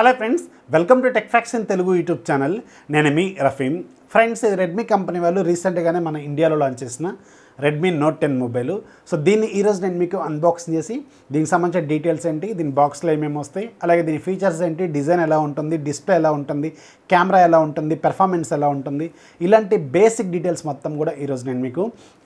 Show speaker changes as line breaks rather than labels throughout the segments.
Hello friends, welcome to Techfox in Telugu YouTube channel. నేను మీ Rafeem. Friends, Redmi company వాళ్ళు రీసెంట్గానే మన ఇండియాలో లాంచ్ చేసిన రెడ్మీ నోట్ 10 మొబైల్. సో దీన్ని ఈరోజు నేను మీకు అన్బాక్సింగ్ చేసి దీనికి సంబంధించిన డీటెయిల్స్ ఏంటి, దీని బాక్స్లో ఏమేమి వస్తాయి, అలాగే దీని ఫీచర్స్ ఏంటి, డిజైన్ ఎలా ఉంటుంది, డిస్ప్లే ఎలా ఉంటుంది, కెమెరా ఎలా ఉంటుంది, పెర్ఫార్మెన్స్ ఎలా ఉంటుంది, ఇలాంటి బేసిక్ డీటెయిల్స్ మొత్తం కూడా ఈరోజు నేను మీకు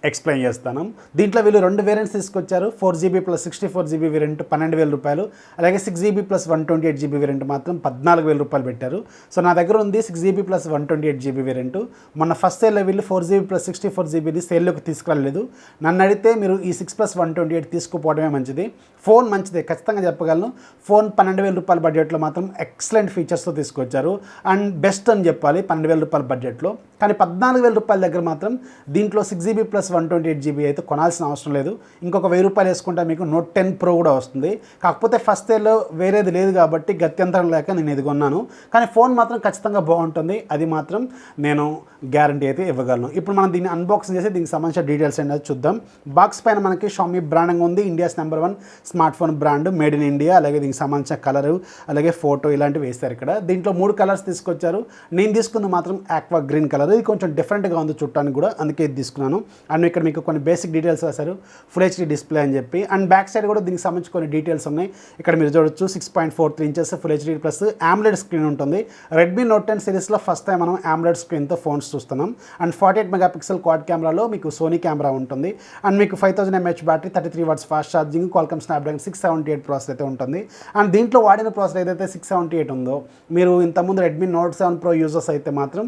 ఎక్స్ప్లెయిన్ చేస్తాను. దీంట్లో వీళ్ళు 2 వేరియంట్స్ తీసుకొచ్చారు. 4GB ప్లస్ 64GB వేరియంట్ 12,000 రూపాయలు, అలాగే 6GB ప్లస్ 128GB వేరియంట్ మాత్రం 14,000 రూపాయలు పెట్టారు. సో నా దగ్గర ఉంది 6GB ప్లస్ 128GB వేరియంట్. మొన్న ఫస్ట్ సేల్లో వీళ్ళు 4GB ప్లస్ 64GBని సేల్లోకి తీసుకురాలేదు. నన్ను అడిగితే మీరు ఈ 6+128 తీసుకుపోవడమే మంచిది. ఫోన్ మంచిదే, ఖచ్చితంగా చెప్పగలను. ఫోన్ 12,000 రూపాయల బడ్జెట్లో మాత్రం ఎక్సలెంట్ ఫీచర్స్తో తీసుకొచ్చారు అండ్ బెస్ట్ అని చెప్పాలి 12,000 రూపాయల బడ్జెట్లో. కానీ 14,000 రూపాయల దగ్గర మాత్రం దీంట్లో 6GB ప్లస్ 128GB అయితే కొనాల్సిన అవసరం లేదు. ఇంకొక 1,000 రూపాయలు వేసుకుంటే మీకు నోట్ 10 Pro కూడా వస్తుంది. కాకపోతే ఫస్ట్ ఇయర్లో వేరేది లేదు కాబట్టి గత్యంతరం లేక నేను ఇది కొన్నాను. కానీ ఫోన్ మాత్రం ఖచ్చితంగా బాగుంటుంది, అది మాత్రం నేను గ్యారంటీ అయితే ఇవ్వగలను. ఇప్పుడు మనం దీన్ని అన్బాక్సింగ్ చేసి దీనికి సంబంధించిన డీటెయిల్స్ ఏంటో చూద్దాం. బాక్స్ పైన మనకి షామీ బ్రాండింగ్ ఉంది. India's number 1 smart phone brand, made in India. అలాగే దీనికి సంబంధించిన కలరు, అలాగే ఫోటో ఇలాంటివి వేస్తారు ఇక్కడ. దీంట్లో 3 కలర్స్ తీసుకొచ్చారు. నేను తీసుకుంది మాత్రం ఆక్వా గ్రీన్ కలర్. ఇది కొంచెం డిఫరెంట్గా ఉంది చూడటానికి కూడా, అందుకే ఇది తీసుకున్నాను. అండ్ ఇక్కడ మీకు కొన్ని బేసిక్ డీటెయిల్స్ రాశారు, ఫుల్ హెచ్డీ డిస్ప్లే అని చెప్పి. అండ్ బ్యాక్ సైడ్ కూడా దీనికి సంబంధించి కొన్ని డీటెయిల్స్ ఉన్నాయి. ఇక్కడ మీరు చూడొచ్చు 6.43 inches full HD plus AMOLED screen ఉంటుంది. రెడ్మీ నోట్ 10 సిరీస్లో ఫస్ట్ టైం మనం ఆమ్లెడ్ స్క్రీన్తో ఫోన్స్ చూస్తున్నాం. అండ్ 48 మెగాపిక్సెల్ క్వాడ్ కెమెరాలో మీకు సోనీ కెమెరా ఉంటుంది. అండ్ మీకు 5000 mAh battery, 33 watts fast charging, Qualcomm Snapdragon 678 processor అయితే ఉంటుంది. అండ్ దీంట్లో వాడిన ప్రాసెసర్ ఏదైతే 678 ఉందో, మీరు ఇంతకుముందు రెడ్మీ నోట్ 7 Pro యూజర్స్ అయితే మాత్రం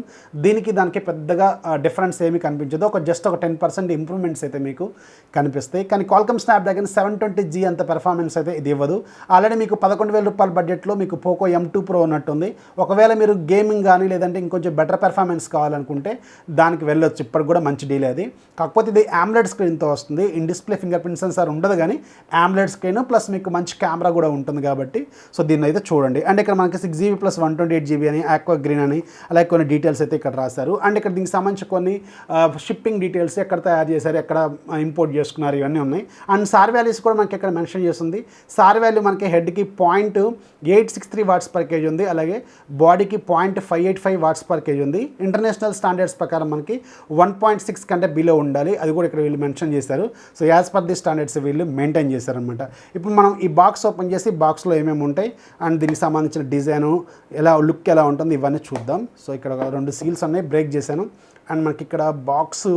దానికి పెద్దగా డిఫరెన్స్ ఏమీ కనిపించదు. జస్ట్ ఒక 10% ఇంప్రూవ్మెంట్స్ అయితే మీకు కనిపిస్తాయి. కానీ క్వాల్కమ్ స్నాప్డ్రాగన్ 720G అంత పెర్ఫార్మెన్స్ అయితే ఇది ఇవ్వదు. ఆల్రెడీ మీకు 11,000 రూపాయల బడ్జెట్లో మీకు పోకో M2 Pro ఉన్నట్టుంది. ఒకవేళ మీరు గేమింగ్ కానీ లేదంటే ఇంకొంచెం బెటర్ పెర్ఫార్మెన్స్ కావాలనుకుంటే దానికి వెళ్ళొచ్చు. ఇప్పటికి కూడా మంచి డీల్ అది. కాకపోతే ఇది ఆమ్లెడ్ స్క్రీన్తో వస్తుంది. In display finger print censor ఉండదు, కానీ ఆమ్లెడ్ స్క్రీన్ ప్లస్ మీకు మంచి కెమెరా కూడా ఉంటుంది కాబట్టి సో దీన్ని అయితే చూడండి. అండ్ ఇక్కడ మనకి 6GB ప్లస్ 128GB అని, ఆక్వా గ్రీన్ అని, అలాగే కొన్ని డీటెయిల్స్ అయితే ఇక్కడ రాశారు. అండ్ ఇక్కడ దీనికి సంబంధించి కొన్ని షిప్పింగ్ డీటెయిల్స్, ఎక్కడ తయారు చేశారు, ఎక్కడ ఇంపోర్ట్ చేసుకున్నారు, ఇవన్నీ ఉన్నాయి. అండ్ సార్ వాల్యూస్ కూడా మనకి ఇక్కడ మెన్షన్ చేస్తుంది. సార్ వాల్యూ మనకి హెడ్కి 0.863 వాట్స్ పర్ కేజీ ఉంది, అలాగే బాడీకి 0.585 వాట్స్ పర్ కేజీ ఉంది. ఇంటర్నేషనల్ స్టాండర్డ్స్ ప్రకారం మనకి 1.6 కంటే బిలో ఉండాలి, అది కూడా ఇక్కడ వీళ్ళు మెన్షన్ చేశారు. So as per the standards వీళ్ళు మెయింటైన్ చేశారనమాట. ఇప్పుడు మనం ఈ బాక్స్ ఓపెన్ చేసి బాక్స్లో ఏమేమి ఉంటాయి అండ్ దీనికి సంబంధించిన డిజైను లుక్ ఎలా ఉంటుంది ఇవన్నీ చూద్దాం. సో ఇక్కడ 2 సీల్స్ ఉన్నాయి, బ్రేక్ చేశాను. అండ్ మనకి ఇక్కడ బాక్సు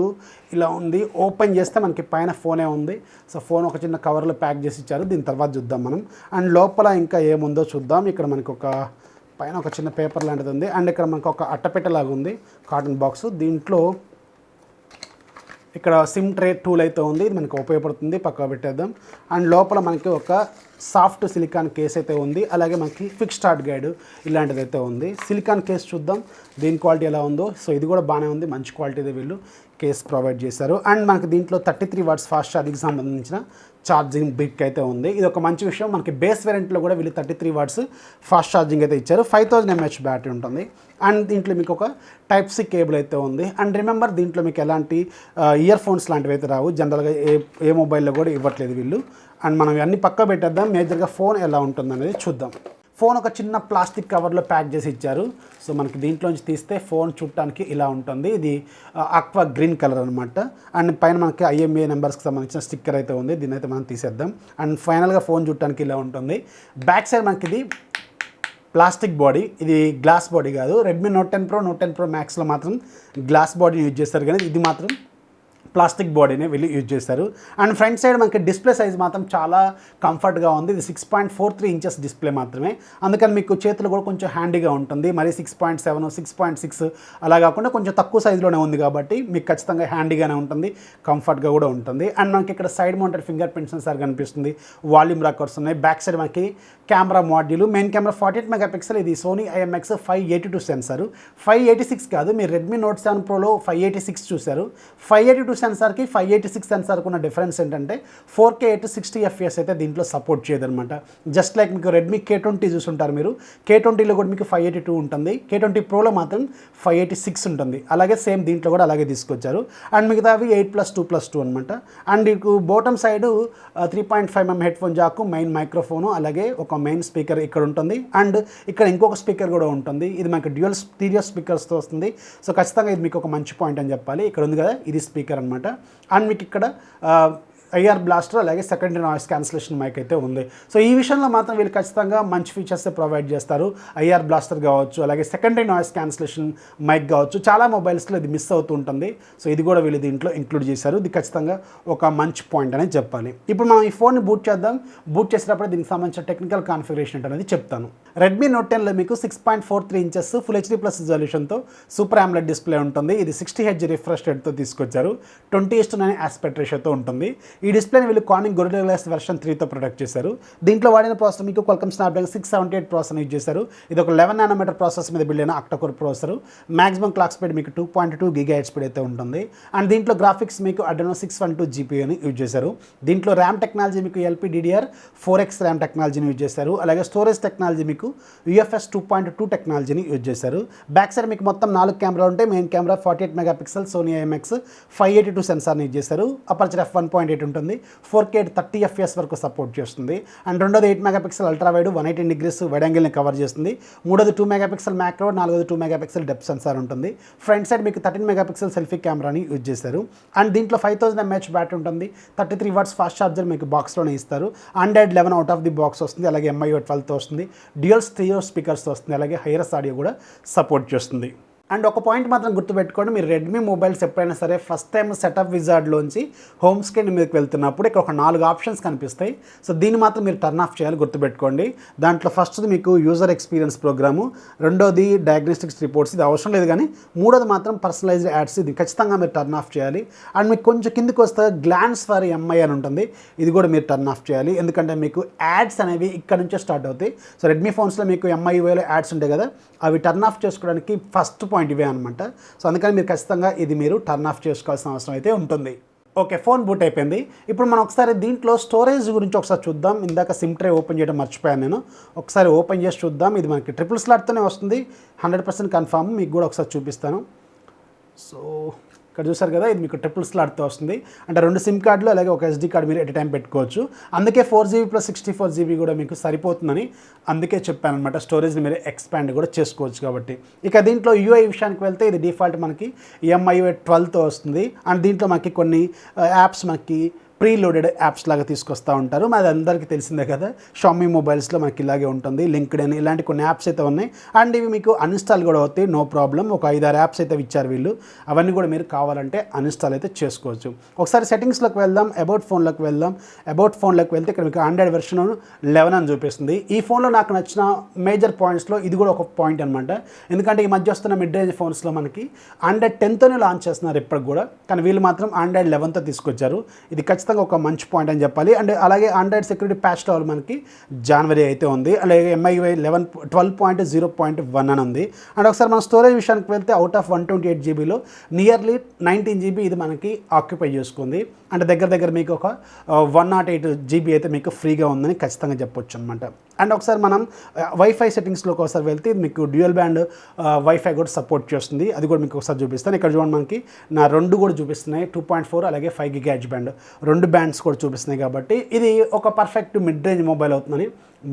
ఇలా ఉంది. ఓపెన్ చేస్తే మనకి పైన ఫోనే ఉంది. సో ఫోన్ ఒక చిన్న కవర్లో ప్యాక్ చేసి ఇచ్చారు. దీని తర్వాత చూద్దాం మనం. అండ్ లోపల ఇంకా ఏముందో చూద్దాం. ఇక్కడ మనకి పైన ఒక చిన్న పేపర్ లాంటిది ఉంది. అండ్ ఇక్కడ మనకు ఒక అట్టపెట్టలాగా ఉంది, కాటన్ బాక్స్. దీంట్లో ఇక్కడ సిమ్ ట్రే టూల్ అయితే ఉంది, ఇది మనకు ఉపయోగపడుతుంది, పక్కా పెట్టేద్దాం. అండ్ లోపల మనకి ఒక సాఫ్ట్ సిలికాన్ కేస్ అయితే ఉంది, అలాగే మనకి క్విక్ స్టార్ట్ గైడ్ ఇలాంటిది అయితే ఉంది. సిలికాన్ కేస్ చూద్దాం దీని క్వాలిటీ ఎలా ఉందో. సో ఇది కూడా బాగానే ఉంది, మంచి క్వాలిటీది వీళ్ళు కేస్ ప్రొవైడ్ చేశారు. అండ్ మనకి దీంట్లో 33 వాట్స్ ఫాస్ట్ ఛార్జింగ్కి సంబంధించిన ఛార్జింగ్ బిక్ అయితే ఉంది. ఇది ఒక మంచి విషయం. మనకి బేస్ వేరియంట్లో కూడా వీళ్ళు 33 వాట్స్ ఫాస్ట్ ఛార్జింగ్ అయితే ఇచ్చారు. 5000 mAh బ్యాటరీ ఉంటుంది. అండ్ దీంట్లో మీకు ఒక Type-C కేబుల్ అయితే ఉంది. అండ్ రిమెంబర్ దీంట్లో మీకు ఎలాంటి ఇయర్ ఫోన్స్ లాంటివి అయితే రావు, జనరల్గా ఏ మొబైల్లో కూడా ఇవ్వట్లేదు వీళ్ళు. అండ్ మనం ఇవన్నీ పక్క పెట్టేద్దాం. మేజర్గా ఫోన్ ఎలా ఉంటుంది అనేది చూద్దాం. ఫోన్ ఒక చిన్న ప్లాస్టిక్ కవర్లో ప్యాక్ చేసి ఇచ్చారు. సో మనకి దీంట్లోంచి తీస్తే ఫోన్ చూడటానికి ఇలా ఉంటుంది. ఇది ఆక్వా గ్రీన్ కలర్ అనమాట. అండ్ పైన మనకి IMEI నెంబర్స్కి సంబంధించిన స్టిక్కర్ అయితే ఉంది, దీన్ని అయితే మనం తీసేద్దాం. అండ్ ఫైనల్గా ఫోన్ చూడటానికి ఇలా ఉంటుంది. బ్యాక్ సైడ్ మనకి ఇది ప్లాస్టిక్ బాడీ, ఇది గ్లాస్ బాడీ కాదు. Redmi note 10 Pro, note 10 Pro Maxలో మాత్రం గ్లాస్ బాడీ యూజ్ చేస్తారు, కానీ ఇది మాత్రం ప్లాస్టిక్ బాడీనే వీళ్ళు యూజ్ చేస్తారు. అండ్ ఫ్రంట్ సైడ్ మనకి డిస్ప్లే సైజ్ మాత్రం చాలా కంఫర్ట్గా ఉంది. ఇది 6.43 ఇంచెస్ డిస్ప్లే మాత్రమే, అందుకని మీకు చేతులు కూడా కొంచెం హ్యాండీగా ఉంటుంది. మరి 6.7, 6.6 అలా కాకుండా కొంచెం తక్కువ సైజులోనే ఉంది కాబట్టి మీకు ఖచ్చితంగా హ్యాండీగానే ఉంటుంది, కంఫర్ట్గా కూడా ఉంటుంది. అండ్ మనకి ఇక్కడ side mounted finger print censor కనిపిస్తుంది, వాల్యూమ్ రాకర్స్ ఉన్నాయి. బ్యాక్ సైడ్ మనకి camera module, main camera 48 megapixel, ఇది సోనీ IMX 582 సెన్సార్. 586 కాదు, మీరు రెడ్మీ నోట్ 7 Proలో 586 చూశారు. 582 సెన్సార్కి 586 సెన్సార్కి ఉన్న డిఫరెన్స్ ఏంటంటే 4K 60 FPS అయితే దీంట్లో సపోర్ట్ చేయదనమాట. జస్ట్ లైక్ మీకు రెడ్మీ K20 చూసుంటారు మీరు, K20లో కూడా మీకు 582 ఉంటుంది, K20 Proలో మాత్రం 586 ఉంటుంది. అలాగే సేమ్ దీంట్లో కూడా అలాగే తీసుకొచ్చారు. అండ్ మిగతావి 8+2+2 అనమాట. అండ్ మీకు bottom side 3.5mm headphone jack, main microphone, అలాగే ఒక మెయిన్ స్పీకర్ ఇక్కడ ఉంటుంది. అండ్ ఇక్కడ ఇంకొక స్పీకర్ కూడా ఉంటుంది. ఇది మనకి డ్యూయల్ స్టీరియో స్పీకర్స్తో వస్తుంది. సో ఖచ్చితంగా ఇది మీకు ఒక మంచి పాయింట్ అని చెప్పాలి. ఇక్కడ ఉంది కదా, ఇది స్పీకర్ అనమాట. అండ్ మీకు ఇక్కడ ఐఆర్ బ్లాస్టర్ అలాగే సెకండరీ నాయిస్ క్యాన్సిలేషన్ మైక్ అయితే ఉంది. సో ఈ విషయంలో మాత్రం వీళ్ళు ఖచ్చితంగా మంచి ఫీచర్స్ ప్రొవైడ్ చేస్తారు. ఐఆర్ బ్లాస్టర్ కావచ్చు, అలాగే సెకండరీ నాయిస్ క్యాన్సిలేషన్ మైక్ కావచ్చు, చాలా మొబైల్స్లో ఇది మిస్ అవుతూ ఉంటుంది. సో ఇది కూడా వీళ్ళు దీంట్లో ఇంక్లూడ్ చేశారు. ఇది ఖచ్చితంగా ఒక మంచి పాయింట్ అనేది చెప్పాలి. ఇప్పుడు మనం ఈ ఫోన్ని బూట్ చేద్దాం. బూట్ చేసేటప్పుడు దీనికి సంబంధించిన టెక్నికల్ కాన్ఫిగరేషన్ అనేది చెప్తాను. రెడ్మీ నోట్ 10లో మీకు 6.43 ఇంచెస్ ఫుల్ హెచ్డీ ప్లస్ రిజల్యూషన్తో సూపర్ AMOLED డిస్ప్లే ఉంటుంది. ఇది 60Hz రిఫ్రెష్ రేట్తో తీసుకొచ్చారు. 20:9 ఆస్పెక్ట్ రేషియోతో ఉంటుంది. ఈ డిస్ప్లేని వీళ్ళు కార్నింగ్ గొరిల్లా గ్లాస్ వెర్షన్ 3తో ప్రొడక్ట్ చేశారు. దీంట్లో వాడిన ప్రాసెసర్ మీకు Qualcomm Snapdragon 678 ప్రాసెసర్ యూజ్ చేశారు. ఇది ఒక 11nm ప్రాసెస్ మీద బిల్డ్ అయిన octa-core processor. Maximum clock speed మీకు 2.2 GHz స్పీడ్ అయితే ఉంటుంది. అండ్ దీంట్లో గ్రాఫిక్స్ మీకు Adreno 612 GPUని యూజ్ చేశారు. దీంట్లో ర్యామ్ టెక్నాలజీ మీకు LPDDR4X ర్యామ్ టెక్నాలజీని యూజ్ చేశారు. అలాగే స్టోరేజ్ టెక్నాలజీ మీకు UFS 2.2 టెక్నాలజీని యూజ్ చేశారు. బ్యాక్ సైడ్ మీకు మొత్తం 4 కెమెరాలు ఉంటాయి. Main camera 48 megapixel Sony IMX 582 సెన్సార్ని యూజ్ చేశారు. అపర్చర్ f1.8 ఉంటుంది. 4K 30 FPS వరకు సపోర్ట్ చేస్తుంది. అండ్ రెండోది 8 megapixel ultra wide 180 degrees wide యాంగిల్ని కవర్ చేస్తుంది. మూడోది 2 మెగాపిక్సెల్ మ్యాక్రో, నాలుగోది 2 మెగాపిక్సెల్ డెప్త్ సెన్సార్ ఉంటుంది. ఫ్రంట్ సైడ్ మీకు 13 మెగాపిక్సెల్ సెల్ఫీ కెమెరాని యూజ్ చేశారు. అండ్ దీంట్లో 5000 mAh బ్యాటరీ ఉంటుంది. 33 watts ఫాస్ట్ ఛార్జర్ మీకు బాక్స్లోనే ఇస్తారు. Android 11 out of the box వస్తుంది. అలాగే MIUI 12తో వస్తుంది. డ్యూయల్ స్టీరియో స్పీకర్స్తో వస్తుంది. అలాగే హైరస్ ఆడియో కూడా సపోర్ట్ చేస్తుంది. అండ్ ఒక పాయింట్ మాత్రం గుర్తుపెట్టుకోండి, మీరు రెడ్మీ మొబైల్స్ ఎప్పుడైనా సరే ఫస్ట్ టైం సెటప్ విజార్డ్లోంచి హోమ్ స్క్రీన్ మీదకి వెళ్తున్నప్పుడు ఇక్కడ ఒక 4 ఆప్షన్స్ కనిపిస్తాయి. సో దీన్ని మాత్రం మీరు టర్న్ ఆఫ్ చేయాలి, గుర్తుపెట్టుకోండి. దాంట్లో ఫస్ట్ది మీకు యూజర్ ఎక్స్పీరియన్స్ ప్రోగ్రాము, రెండోది డయాగ్నోస్టిక్స్ రిపోర్ట్స్, ఇది అవసరం లేదు. కానీ మూడోది మాత్రం పర్సనలైజ్డ్ యాడ్స్, ఇది ఖచ్చితంగా మీరు టర్న్ ఆఫ్ చేయాలి. అండ్ మీకు కొంచెం కిందకి వస్తే గ్లాన్స్ ఫర్ MI అని ఉంటుంది, ఇది కూడా మీరు టర్న్ ఆఫ్ చేయాలి. ఎందుకంటే మీకు యాడ్స్ అనేవి ఇక్కడ నుంచే స్టార్ట్ అవుతాయి. సో రెడ్మీ ఫోన్స్లో మీకు MIUIలో యాడ్స్ ఉంటాయి కదా, అవి టర్న్ ఆఫ్ చేసుకోవడానికి ఫస్ట్ పాయింట్ ఇవే అనమాట. సో అందుకని మీరు ఖచ్చితంగా ఇది మీరు టర్న్ ఆఫ్ చేసుకోవాల్సిన అవసరం అయితే ఉంటుంది. ఓకే, ఫోన్ బూట్ అయిపోయింది. ఇప్పుడు మనం ఒకసారి దీంట్లో స్టోరేజ్ గురించి ఒకసారి చూద్దాం. ఇందాక సిమ్ ట్రే ఓపెన్ చేయడం మర్చిపోయాను నేను, ఒకసారి ఓపెన్ చేసి చూద్దాం. ఇది మనకి ట్రిపుల్ స్లాట్తోనే వస్తుంది, 100% కన్ఫామ్. మీకు కూడా ఒకసారి చూపిస్తాను. సో ఇక్కడ చూసారు కదా, ఇది మీకు ట్రిపుల్ స్లాట్తో వస్తుంది. అంటే 2 సిమ్ కార్డులు అలాగే ఒక SD కార్డు మీరు ఎట్ టైం పెట్టుకోవచ్చు. అందుకే 4GB + 64GB కూడా మీకు సరిపోతుందని అందుకే చెప్పాను అనమాట. స్టోరేజ్ని మీరు ఎక్స్పాండ్ కూడా చేసుకోవచ్చు కాబట్టి. ఇక దీంట్లో UI విషయానికి వెళ్తే ఇది డిఫాల్ట్ మనకి MIUI 12తో వస్తుంది. అండ్ దీంట్లో మనకి కొన్ని యాప్స్ మనకి ప్రీలోడెడ్ యాప్స్ లాగా తీసుకొస్తూ ఉంటారు. మాది అందరికీ తెలిసిందే కదా, షామీ మొబైల్స్లో మనకి ఇలాగే ఉంటుంది. లింక్డ్ఇన్ ఇలాంటి కొన్ని యాప్స్ అయితే ఉన్నాయి. అండ్ ఇవి మీకు అన్ఇన్స్టాల్ కూడా అవుతాయి, నో ప్రాబ్లం. ఒక 5-6 యాప్స్ అయితే ఇచ్చారు వీళ్ళు, అవన్నీ కూడా మీరు కావాలంటే అన్ఇన్స్టాల్ అయితే చేసుకోవచ్చు. ఒకసారి సెట్టింగ్స్లోకి వెళ్దాం, అబౌట్ ఫోన్లోకి వెళ్దాం. అబౌట్ ఫోన్లోకి వెళ్తే ఇక్కడ మీకు ఆండ్రాయిడ్ వెర్షన్ 11 అని చూపిస్తుంది. ఈ ఫోన్లో నాకు నచ్చిన మేజర్ పాయింట్స్లో ఇది కూడా ఒక పాయింట్ అనమాట. ఎందుకంటే ఈ మధ్య వస్తున్న మిడ్ రేంజ్ ఫోన్స్లో మనకి ఆండ్రాయిడ్ 10తోనే లాంచ్ చేస్తున్నారు ఇప్పటికి కూడా, కానీ వీళ్ళు మాత్రం ఆండ్రాయిడ్ 11తో తీసుకొచ్చారు. ఇది ఖచ్చితంగా ఒక మంచి పాయింట్ అని చెప్పాలి. అండ్ అలాగే ఆండ్రాయిడ్ సెక్యూరిటీ ప్యాచ్ లెవెల్ మనకి జనవరి అయితే ఉంది. అలాగే MIUI 12.0.1 అని ఉంది. అండ్ ఒకసారి మన స్టోరేజ్ విషయానికి వెళ్తే అవుట్ ఆఫ్ 128GBలో నియర్లీ 19GB ఇది మనకి ఆక్యుపై చేసుకుంది. అంటే దగ్గర మీకు ఒక 108GB అయితే మీకు ఫ్రీగా ఉందని ఖచ్చితంగా చెప్పొచ్చు అనమాట. అండ్ ఒకసారి మనం వైఫై సెట్టింగ్స్లోకి ఒకసారి వెళ్తే ఇది మీకు డ్యూయల్ బ్యాండ్ వైఫై కూడా సపోర్ట్ చేస్తుంది. అది కూడా మీకు ఒకసారి చూపిస్తాను. ఇక్కడ చూడండి, మనకి నా 2 కూడా చూపిస్తున్నాయి, 2.4 అలాగే 5 GHz బ్యాండ్, 2 బ్యాండ్స్ కూడా చూపిస్తున్నాయి. కాబట్టి ఇది ఒక పర్ఫెక్ట్ మిడ్ రేంజ్ మొబైల్ అవుతుందని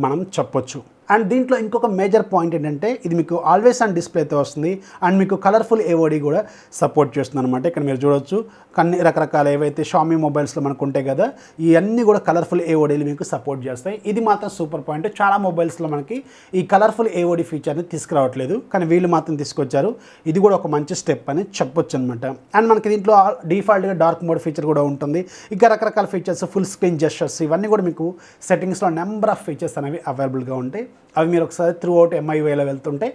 మనం చెప్పొచ్చు. అండ్ దీంట్లో ఇంకొక మేజర్ పాయింట్ ఏంటంటే ఇది మీకు ఆల్వేస్ ఆన్ డిస్ప్లేతో వస్తుంది. అండ్ మీకు కలర్ఫుల్ AOD కూడా సపోర్ట్ చేస్తుంది అనమాట. ఇక్కడ మీరు చూడొచ్చు, కొన్ని రకరకాల ఏవైతే షామీ మొబైల్స్లో మనకు ఉంటాయి కదా, ఇవన్నీ కూడా కలర్ఫుల్ AODలు మీకు సపోర్ట్ చేస్తాయి. ఇది మాత్రం సూపర్ పాయింట్. చాలా మొబైల్స్లో మనకి ఈ కలర్ఫుల్ AOD ఫీచర్ని తీసుకురావట్లేదు, కానీ వీళ్ళు మాత్రం తీసుకొచ్చారు. ఇది కూడా ఒక మంచి స్టెప్ అని చెప్పొచ్చు అనమాట. అండ్ మనకి దీంట్లో డిఫాల్ట్గా డార్క్ మోడ్ ఫీచర్ కూడా ఉంటుంది. ఇంకా రకరకాల ఫీచర్స్, ఫుల్ స్క్రీన్ జెస్చర్స్, ఇవన్నీ కూడా మీకు సెట్టింగ్స్లో నెంబర్ ఆఫ్ ఫీచర్స్ అనేవి అవైలబుల్గా ఉంటాయి. అవి మీరు ఒకసారి త్రూ అవుట్ MIUIలో వెళ్తుంటే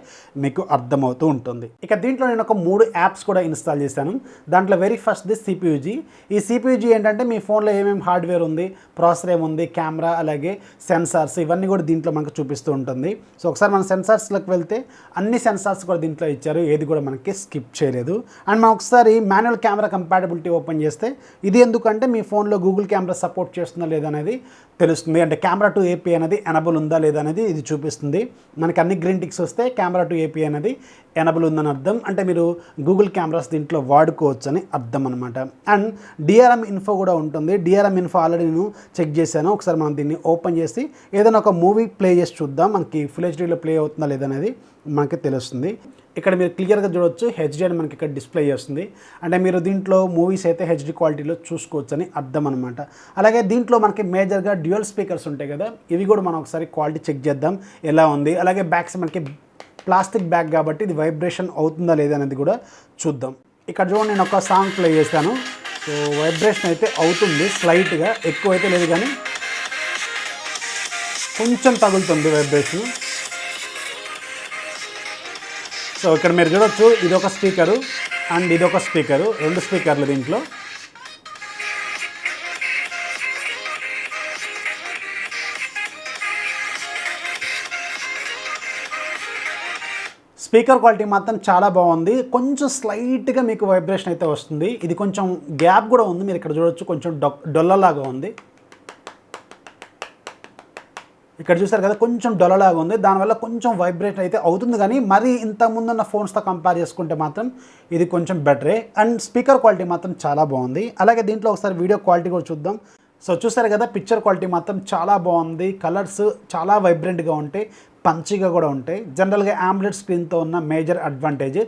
మీకు అర్థమవుతూ ఉంటుంది. ఇక దీంట్లో నేను ఒక 3 యాప్స్ కూడా ఇన్స్టాల్ చేశాను. దాంట్లో వెరీ ఫస్ట్ది CPUG. ఈ CPUG ఏంటంటే మీ ఫోన్లో ఏమేమి హార్డ్వేర్ ఉంది, ప్రాసెసర్ ఏముంది, కెమెరా, అలాగే సెన్సార్స్ ఇవన్నీ కూడా దీంట్లో మనకు చూపిస్తూ ఉంటుంది. సో ఒకసారి మన సెన్సార్స్లోకి వెళ్తే అన్ని సెన్సార్స్ కూడా దీంట్లో ఇచ్చారు, ఏది కూడా మనకి స్కిప్ చేయలేదు. అండ్ మనం ఒకసారి మాన్యువల్ కెమెరా కంపాటబిలిటీ ఓపెన్ చేస్తే ఇది ఎందుకంటే మీ ఫోన్లో గూగుల్ కెమెరా సపోర్ట్ చేస్తుందా లేదా అనేది తెలుస్తుంది. అంటే కెమెరా టు API అనేది ఎనబుల్ ఉందా లేదా అనేది ఇది చూపిస్తుంది. మనకి అన్ని గ్రీన్ టిక్స్ వస్తే కెమెరా టు API అనేది ఎనబుల్ ఉందని అర్థం, అంటే మీరు గూగుల్ కెమెరాస్ దీంట్లో వాడుకోవచ్చు అని అర్థం అనమాట. అండ్ DRM ఇన్ఫో కూడా ఉంటుంది. DRM ఇన్ఫో ఆల్రెడీ నేను చెక్ చేశాను. ఒకసారి మనం దీన్ని ఓపెన్ చేసి ఏదైనా ఒక మూవీ ప్లే చేసి చూద్దాం, మనకి ఫుల్ హెచ్డీలో ప్లే అవుతుందా లేదా అనేది మనకి తెలుస్తుంది. ఇక్కడ మీరు క్లియర్గా చూడవచ్చు హెచ్డీ అని మనకి ఇక్కడ డిస్ప్లే చేస్తుంది. అంటే మీరు దీంట్లో మూవీస్ అయితే HD క్వాలిటీలో చూసుకోవచ్చు అని అర్థం అనమాట. అలాగే దీంట్లో మనకి మేజర్గా డ్యూయల్ స్పీకర్స్ ఉంటాయి కదా, ఇవి కూడా మనం ఒకసారి క్వాలిటీ చెక్ చేద్దాం ఎలా ఉంది. అలాగే బ్యాక్స్ మనకి ప్లాస్టిక్ బ్యాగ్ కాబట్టి ఇది వైబ్రేషన్ అవుతుందా లేదా అనేది కూడా చూద్దాం. ఇక్కడ చూడండి నేను ఒక సాంగ్ ప్లే చేస్తాను. సో వైబ్రేషన్ అయితే అవుతుంది స్లైట్గా, ఎక్కువ అయితే లేదు కానీ కొంచెం తగులుతుంది వైబ్రేషన్. సో ఇక్కడ మీరు చూడొచ్చు ఇదొక స్పీకరు అండ్ ఇదొక స్పీకరు, 2 స్పీకర్లు దీంట్లో. స్పీకర్ క్వాలిటీ మాత్రం చాలా బాగుంది. కొంచెం స్లైట్గా మీకు వైబ్రేషన్ అయితే వస్తుంది. ఇది కొంచెం గ్యాప్ కూడా ఉంది, మీరు ఇక్కడ చూడొచ్చు కొంచెం డొల్లలాగా ఉంది. ఇక్కడ చూసారు కదా కొంచెం డొల్లలాగా ఉంది, దానివల్ల కొంచెం వైబ్రేట్ అయితే అవుతుంది. కానీ మరి ఇంతకుముందున్న ఫోన్స్తో కంపేర్ చేసుకుంటే మాత్రం ఇది కొంచెం బెటరే. అండ్ స్పీకర్ క్వాలిటీ మాత్రం చాలా బాగుంది. అలాగే దీంట్లో ఒకసారి వీడియో క్వాలిటీ కూడా చూద్దాం. సో చూసారు కదా పిక్చర్ క్వాలిటీ మాత్రం చాలా బాగుంది. కలర్స్ చాలా వైబ్రెంట్గా ఉంటాయి, పంచిగా కూడా ఉంటాయి. జనరల్గా AMOLED స్క్రీన్తో ఉన్న మేజర్ అడ్వాంటేజ్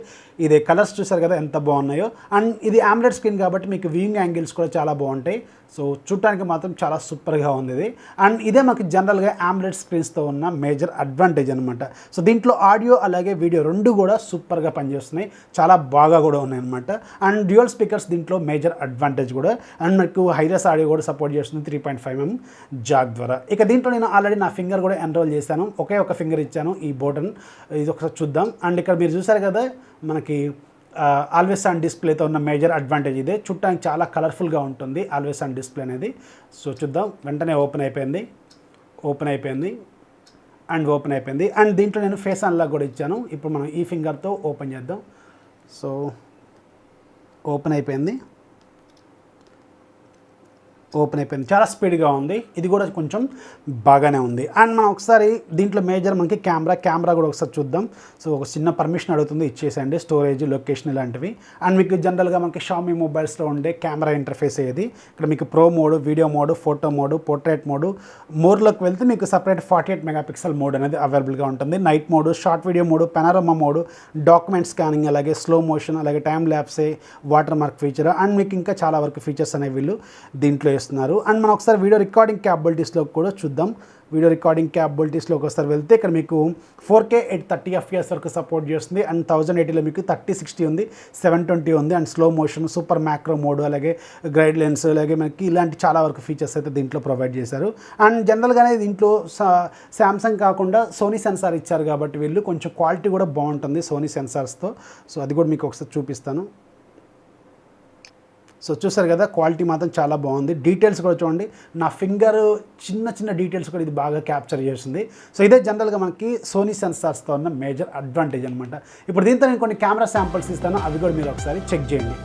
ఇది. కలర్స్ చూసారు కదా ఎంత బాగున్నాయో. అండ్ ఇది AMOLED స్క్రీన్ కాబట్టి మీకు వ్యూయింగ్ యాంగిల్స్ కూడా చాలా బాగుంటాయి. సో చూడటానికి మాత్రం చాలా సూపర్గా ఉంది ఇది. అండ్ ఇదే మనకి జనరల్గా AMOLED స్క్రీన్స్తో ఉన్న మేజర్ అడ్వాంటేజ్ అనమాట. సో దీంట్లో ఆడియో అలాగే వీడియో రెండు కూడా సూపర్గా పనిచేస్తున్నాయి, చాలా బాగా కూడా ఉన్నాయి అనమాట. అండ్ డ్యూయల్ స్పీకర్స్ దీంట్లో మేజర్ అడ్వాంటేజ్ కూడా. అండ్ మనకు హైరస్ ఆడియో కూడా సపోర్ట్ చేస్తుంది 3.5mm జాక్ ద్వారా. ఇక దీంట్లో నేను ఆల్రెడీ నా ఫింగర్ కూడా ఎన్రోల్ చేశాను, ఒకే ఒక ఫింగర్ ఇచ్చాను ఈ బటన్. ఇది ఒకసారి చూద్దాం. అండ్ ఇక్కడ మీరు చూసారు కదా మనకి ఆల్వేస్ ఆన్ డిస్ప్లేతో ఉన్న మేజర్ అడ్వాంటేజ్ ఇదే. చూడటానికి చాలా కలర్ఫుల్గా ఉంటుంది ఆల్వేస్ ఆన్ డిస్ప్లే అనేది. సో చూద్దాం, వెంటనే ఓపెన్ అయిపోయింది అండ్ ఓపెన్ అయిపోయింది. అండ్ దీంట్లో నేను ఫేస్ అన్లాక్ కూడా ఇచ్చాను. ఇప్పుడు మనం ఈ ఫింగర్తో ఓపెన్ చేద్దాం. సో ఓపెన్ అయిపోయింది, చాలా స్పీడ్గా ఉంది. ఇది కూడా కొంచెం బాగానే ఉంది. అండ్ మనం ఒకసారి దీంట్లో మేజర్ మనకి కెమెరా కూడా ఒకసారి చూద్దాం. సో ఒక చిన్న పర్మిషన్ అడుగుతుంది, ఇచ్చేసండి, స్టోరేజ్, లొకేషన్ ఇలాంటివి. అండ్ మీకు జనరల్గా మనకి షామీ మొబైల్స్లో ఉండే కెమెరా ఇంటర్ఫేస్ ఏది. ఇక్కడ మీకు pro mode, video mode, photo mode, portrait mode, మోడ్లోకి వెళ్తే మీకు సపరేట్ 48 MP మోడ్ అనేది అవైలబుల్గా ఉంటుంది. Night mode, short video mode, panorama mode, document scanning, అలాగే స్లో మోషన్, అలాగే time lapse, watermark feature, and మీకు ఇంకా చాలా వరకు ఫీచర్స్ అనేవి వీళ్ళు దీంట్లో ఇస్తున్నారు. అండ్ మనం ఒకసారి వీడియో రికార్డింగ్ క్యాపబిలిటీస్లో కూడా చూద్దాం. వీడియో రికార్డింగ్ క్యాపబిలిటీస్లోకి ఒకసారి వెళ్తే ఇక్కడ మీకు 4K 30 FPS వరకు సపోర్ట్ చేస్తుంది. అండ్ 1080లో మీకు 3060 ఉంది, 720 ఉంది. And slow motion, super macro mode, అలాగే గైడ్ లెన్స్, అలాగే మనకి ఇలాంటి చాలా వరకు ఫీచర్స్ అయితే దీంట్లో ప్రొవైడ్ చేశారు. అండ్ జనరల్గానే దీంట్లో శాంసంగ్ కాకుండా సోనీ సెన్సార్ ఇచ్చారు కాబట్టి వీళ్ళు కొంచెం క్వాలిటీ కూడా బాగుంటుంది సోనీ సెన్సార్స్తో. సో అది కూడా మీకు ఒకసారి చూపిస్తాను. సో చూసారు కదా క్వాలిటీ మాత్రం చాలా బాగుంది. డీటెయిల్స్ కూడా చూడండి, నా ఫింగర్ చిన్న డీటెయిల్స్ కూడా ఇది బాగా క్యాప్చర్ చేస్తుంది. సో ఇదే జనరల్గా మనకి సోనీ సెన్సార్స్తో ఉన్న మేజర్ అడ్వాంటేజ్ అనమాట. ఇప్పుడు దీంతో నేను కొన్ని కెమెరా శాంపిల్స్ ఇస్తాను, అవి కూడా మీరు ఒకసారి చెక్ చేయండి.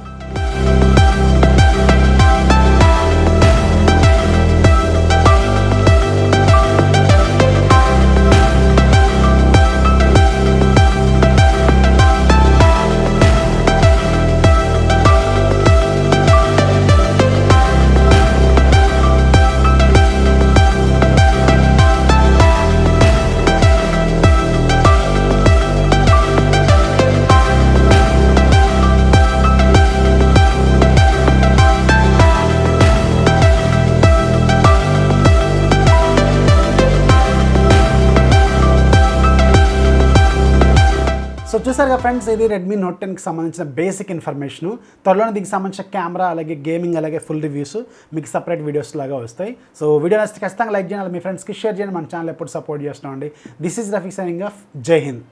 సో చూసారుగా ఫ్రెండ్స్, ఇది రెడ్మీ నోట్ 10కి సంబంధించిన బేసిక్ ఇన్ఫర్మేషను. త్వరలోనే దీనికి సంబంధించిన కెమెరా, అలాగే గేమింగ్, అలాగే ఫుల్ రివ్యూస్ మీకు సపరేట్ వీడియోస్ లాగా వస్తాయి. సో వీడియో నచ్చితే ఖచ్చితంగా లైక్ చేయండి, మీ ఫ్రెండ్స్కి షేర్ చేయండి. మన ఛానల్ ఎప్పుడు సపోర్ట్ చేస్తున్నామండి. This is Rafi signing off. జై హింద్.